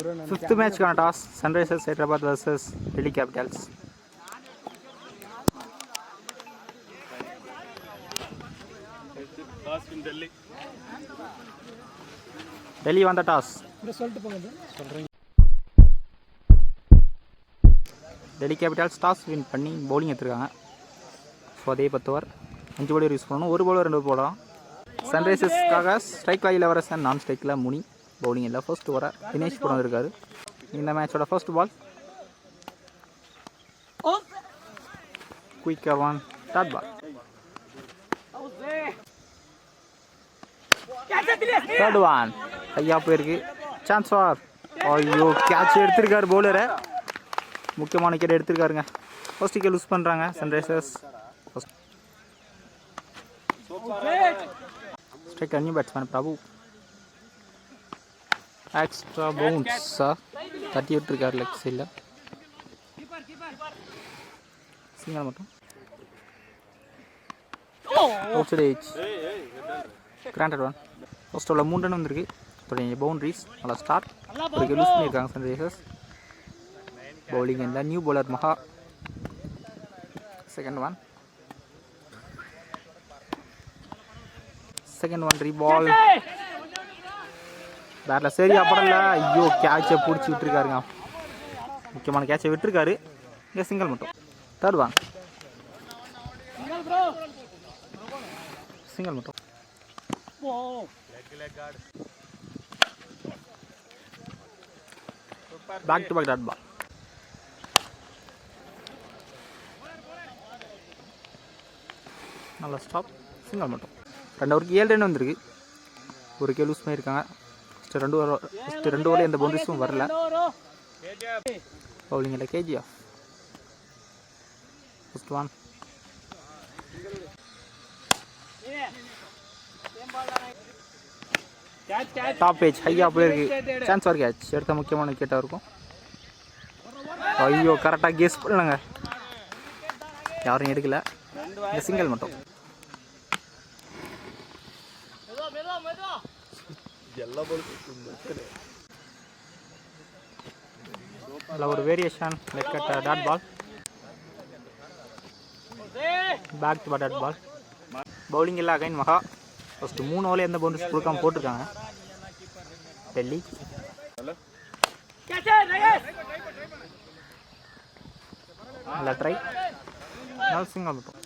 Fifth match gonna toss Sunrisers Hyderabad versus Delhi Capitals. Delhi won the toss. Delhi Capitals toss win பண்ணி bowling எடுத்துருக்காங்க. So அதே 10 over 5 bowler use பண்ணணும், ஒரு bowler 2 போடலாம். சன்ரைசர்ஸ்க்காக ஸ்ட்ரைக்கில் இளவரசன், நான் ஸ்ட்ரைக்கில் முனி, பவுலிங் இல்லை. ஃபர்ஸ்ட் ஓவரை தினேஷ் போட வந்திருக்காரு. இந்த மேட்சோட ஃபர்ஸ்ட் பால் குயிக்காக one dot ball. Third one ஐயா போயிருக்கு, சான்ஸ் ஃபார். ஐயோ கேட்ச் எடுத்திருக்காரு பவுலரை, முக்கியமான விக்கெட் எடுத்திருக்காருங்க. ஃபர்ஸ்ட் விக்கெட் லூஸ் பண்ணுறாங்க Sunrisers. Strike new batsman Prabhu, extra பவுன்ஸா தட்டி விட்டுருக்காரு லெக் சைடில். சிங்கிள் மட்டும் outside granted one. First ஓவரில் 3 ரன் வந்திருக்கு. தொடங்கிய பவுண்ட்ரிஸ் நல்லா ஸ்டார்ட். ஒரு லூஸ் பண்ணியிருக்காங்க சன்ரைசர்ஸ். பவுலிங் இந்த நியூ பவுலர் மகா. Second one ரீபால். பேட்டில் சரியா படல. ஐயோ கேட்சை பிடிச்சி விட்டுருக்காருங்க, முக்கியமான கேட்சை விட்டுருக்காரு. இங்கே சிங்கிள் மட்டும். தேர்ட் ஒன் சிங்கிள் மட்டும். Back to back dot ball. நல்லா ஸ்டாப், சிங்கிள் மட்டும். 2 ஓவருக்கு 7 ரன் வந்திருக்கு. ஒரு விக்கெட் லூஸ் பண்ணியிருக்காங்க. ஃபஸ்ட்டு 2 ஓவரில் எந்த பவுண்டரிஸும் வரல. பவுலிங் இல்லை KGF. First one tap page ஹையா போயிருக்கு, சான்ஸ் ஃபார் கேட்ச். எடுத்த முக்கியமான விக்கெட்டாக இருக்கும். ஐயோ கரெக்டாக கெஸ் பண்ணலங்க, யாரும் எடுக்கல. இந்த சிங்கிள் மட்டும். ஒரு variation leg at dot ball. Back to back dot ball. Bowling இல்லை அகைன் மகா. ஃபஸ்ட்டு 3 ஓவரில் எந்த பவுண்டரிஸ் கொடுக்காம போட்டிருக்காங்க டெல்லி. நல்லா ட்ரை, நல்லா சிங்கிள் மட்டும்.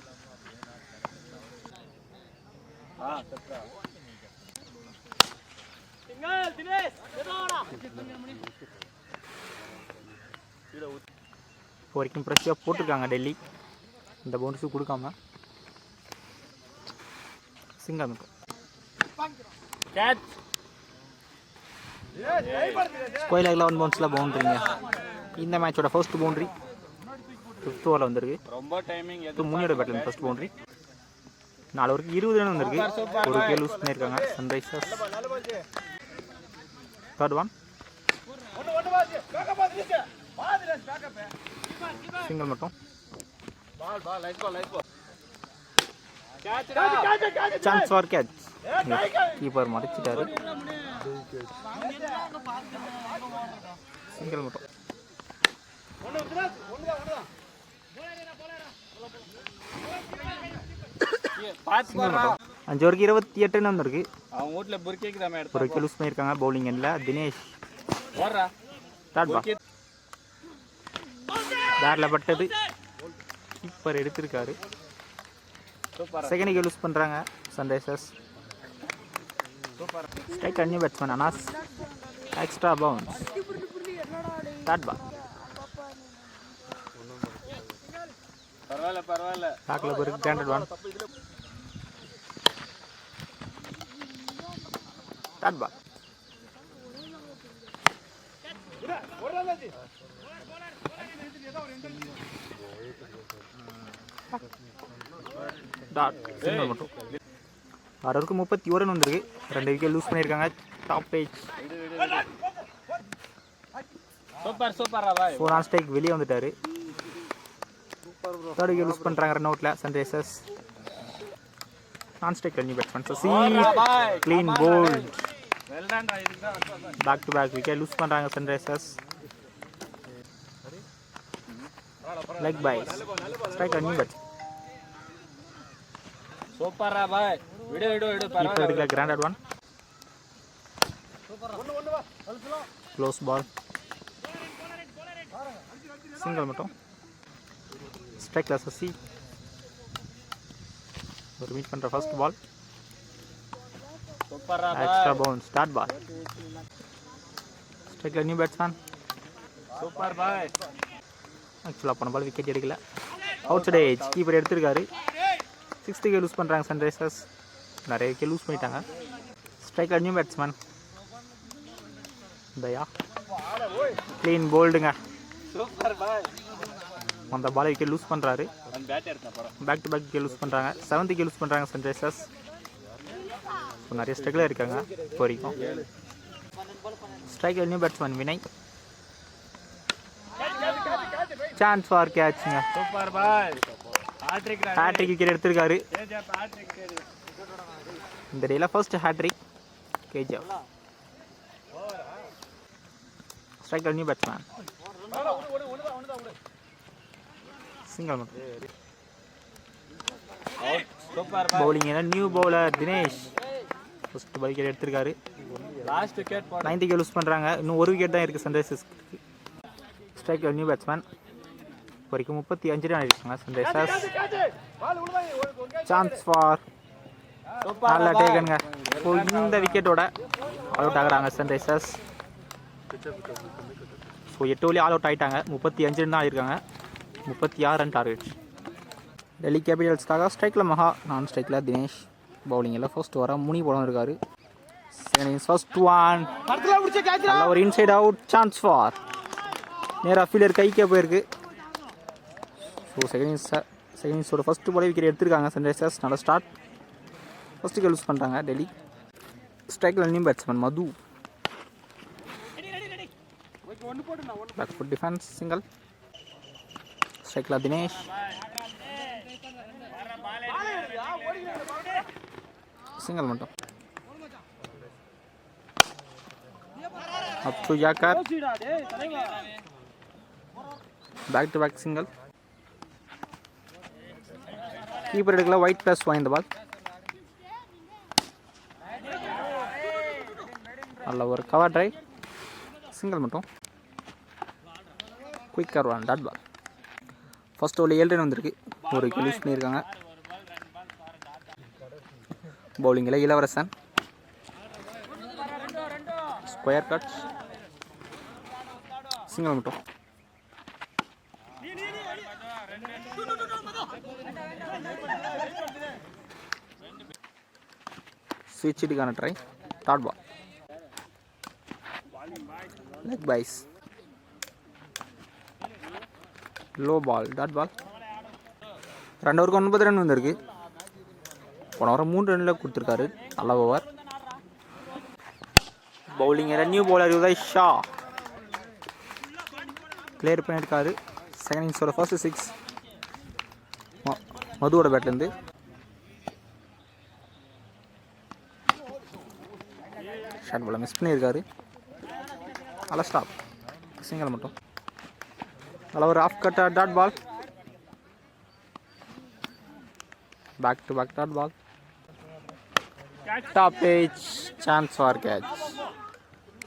இப்போ வரைக்கும் ப்ரெஷ்ஷாக போட்டிருக்காங்க டெல்லி, இந்த பவுண்டரிஸும் கொடுக்காம. சிங்கிள் மட்டும். ஸ்கொயர் லைக்கில் 1 பவுன்ஸில் பவுண்ட்ரிங்க. இந்த மேட்சோட ஃபர்ஸ்ட் பவுண்ட்ரி 5th ஓவரில் வந்திருக்கு. முனியோட பேட்டில் ஃபர்ஸ்ட் பவுண்ட்ரி. 4 ஓவருக்கு 20 ரன் வந்திருக்கு. ஒரு விக்கெட் லூஸ் பண்ணியிருக்காங்க சன்ரைசர்ஸ். தேர்ட் ஒன் சிங்கிள் மட்டும். Chance for catch. கீப்பர் மறைச்சிட்டாரு. சிங்கிள் மட்டும். 5 ஓவருக்கு 28 ரன் வந்திருக்கு. ஒரு விக்கெட் லூஸ் பண்ணியிருக்காங்க. பவுலிங் எண்ணில் தினேஷ். பேட்டில் பட்டது, கீப்பர் எடுத்திருக்காரு. செகண்ட் விக்கெட் லூஸ் பண்ணுறாங்க Sunrisers. Strike new batsman Anas, extra bounce dot ball. பேக்கில் போயிருக்கு granted one dot ball. Dot single மட்டும். 6 ஓவருக்கு 31 ரன் வந்திருக்கு. 2 விக்கெட் லூஸ் பண்ணியிருக்காங்க. டாப் பேஜ் 4 ஆன் ஸ்ட்ரைக் வெளியே வந்துட்டாரு. 3rd விக்கெட் லூஸ் பண்ணுறாங்க ரன் அவுட்டில் Sunrisers. Non strike new batsman Sasi, clean bowled. Back to back wicket loose பண்ணுறாங்க சன்ரைசர்ஸ். லெக் பைஸ் strike new bats. சூப்பரா பாய் விடு விடு விடு கீப்பர் எடுக்கல granted one. Close ball single மட்டும். ஸ்ட்ரைக்ல சசி ஒரு மீட் பண்ணுற ஃபர்ஸ்ட் பால். சூப்பரா எக்ஸ்ட்ரா பவுன்ஸ் டாட் பால். ஸ்ட்ரைக்ல நியூ பேட்ஸ்மேன். Super boy. ஆக்சுவலாக போன பால் விக்கெட் எடுக்கல. அவுட் சைட் ஏஜ் கீப்பர் எடுத்திருக்காரு. 6th விக்கெட் லூஸ் பண்ணுறாங்க சன்ரைசர்ஸ். நிறைய விக்கெட் லூஸ் பண்ணிட்டாங்க. ஸ்ட்ரைக்ல நியூ பேட்ஸ்மேன் தயா. க்ளீன் போல்டுங்க. Super boy. அந்த பால் விக்கெட் லூஸ் பண்ணுறாரு. பேட் எடுத்தா போறோம். Back to back wicket loose பண்ணுறாங்க. 7th விக்கெட் லூஸ் பண்ணுறாங்க சன்ரைசர்ஸ். இப்போ நிறைய ஸ்ட்ரைக்கில் இருக்காங்க இப்போ வரைக்கும். ஸ்ட்ரைக்கில் new batsman Vinay. Chance for கேட்சுங்க. Super boy. ஹேட்ரிக் விக்கெட் எடுத்திருக்காரு. இந்த டேல ஃபர்ஸ்ட் ஹேட்ரிக் கேஜிஎஃப். ஸ்ட்ரைக்கில் நியூ பேட்ஸ்மேன் சிங்கிள் மட்டும். Super boy. Bowling new bowler Dinesh first wicket எடுத்திருக்காரு. Last wicket 9th wicket loose பண்ணுறாங்க. இன்னும் ஒரு விக்கெட் தான் இருக்குது சன்ரைசர்ஸ்க்கு. ஸ்ட்ரைக்கில் நியூ பேட்ஸ்மேன் வரைக்கும் 35 ரன் ஆகிருக்காங்க சன்ரைசர்ஸ். சான்ஸ் ஃபார் நல்லா டேக்கனுங்க. ஸோ இந்த விக்கெட்டோட அவுட் ஆகுறாங்க சன்ரைசர்ஸ். ஸோ 8 ஓவர்லேயே ஆல் அவுட் ஆகிட்டாங்க. 35 ரன் தான் ஆகிருக்காங்க. 36 ரன் டார்கெட். டெல்லி கேபிட்டல்ஸ்க்காக ஸ்ட்ரைக்கில் மகா, நான் ஸ்ட்ரைக்கில் தினேஷ். பவுலிங்கில் ஃபர்ஸ்ட் வர முனி போலம் இருக்காரு. ஃபர்ஸ்ட் ஒன் நல்ல ஒரு இன்சைட் அவுட். சான்ஸ் ஃபார் நேராக ஃபீல்டர் கைக்கே போயிருக்கு. ஸோ செகண்ட் இன்னிங்ஸோட ஃபர்ஸ்ட் பாலே விக்கெட் எடுத்திருக்காங்க சன்ரைசர்ஸ். நல்ல ஸ்டார்ட். ஃபர்ஸ்ட் விக்கெட் லூஸ் பண்ணுறாங்க டெல்லி. ஸ்ட்ரைக்கில் new batsman Madhu. Back foot defence single. ஸ்ட்ரைக்கில் தினேஷ். சிங்கிள் மட்டும். Up to yorker. Back to back single. Keeper எடுக்கல. ஒயிட் ப்ளஸ் வாய்ந்த பால். நல்ல ஒரு கவர் ட்ரை. சிங்கிள் மட்டும். Quicker one dot ball. First ஓவரில் 7 ரன் வந்திருக்கு. ஒரு விக்கெட் லூஸ் பண்ணியிருக்காங்க. பவுலிங்கில் இளவரசன். Square cut. சிங்கிள் மட்டும். ஸ்விட்ச் இட்டுக்கான try dot ball. Leg byes low ball dot ball. 2 ஓவருக்கு 9 ரன் வந்திருக்கு. போன வாரம் 3 ரனில் கொடுத்துருக்காரு. நல்ல over. Bowling new bowler Uday Shah clear பண்ணியிருக்காரு. செகண்ட் இன்னிங்ஸோட ஃபர்ஸ்ட் 6 மதுவோட பேட்லேருந்து. ஷார்ட் பாலை மிஸ் பண்ணியிருக்காரு. நல்ல ஸ்டாப். சிங்கிள் மட்டும். நல்ல ஒரு off cut dot ball. Back to back dot ball. Top edge chance for catch.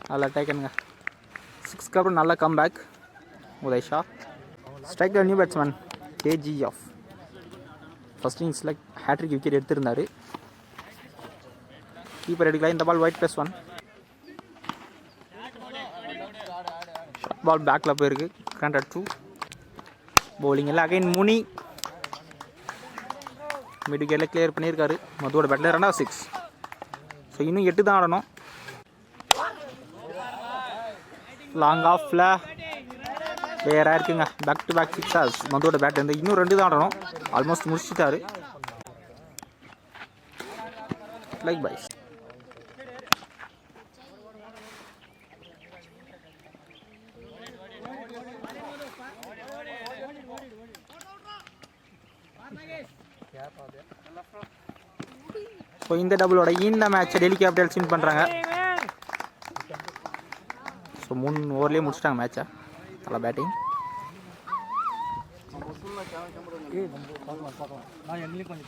நல்லா டேக்கனுங்க. 6க்கு அப்புறம் நல்ல கம் பேக் உதய் ஷா. ஸ்ட்ரைக்கில் நியூ பேட்ஸ்மேன் கேஜிஎஃப். ஃபர்ஸ்ட் இன்னிங்ஸில் ஹேட்ரிக் விக்கெட் எடுத்திருந்தார். கீப்பர் எடுக்கல. இந்த பால் ஒயிட் ப்ளஸ் 1. ஷார்ட் பால் பேக்கில் போயிருக்கு. கிராண்டட் 2. பவுலிங் எல்லாம் அகைன் முனி. மிட் விக்கெட்டில் கிளியர் பண்ணியிருக்காரு. மதுவோட பேட்டில் 2வது 6. ஸோ இன்னும் 8 தான் ஆடணும். லாங் ஆஃபில் வேறாக இருக்குங்க. பேக் டு பேக் 6 மதுவோட பேட் இருந்து இன்னும் 2 தான் ஆடணும். ஆல்மோஸ்ட் முடிச்சுட்டாரு. லைக் பைஸ். ஸோ இந்த டபுளோட இந்த மேட்சை டெல்லி கேபிட்டல்ஸ் வின் பண்ணுறாங்க. ஸோ 3 ஓவர்லேயே முடிச்சிட்டாங்க மேட்சை. நல்லா பேட்டிங். பார்க்கலாம் நான் எங்கேயும் கொஞ்சம்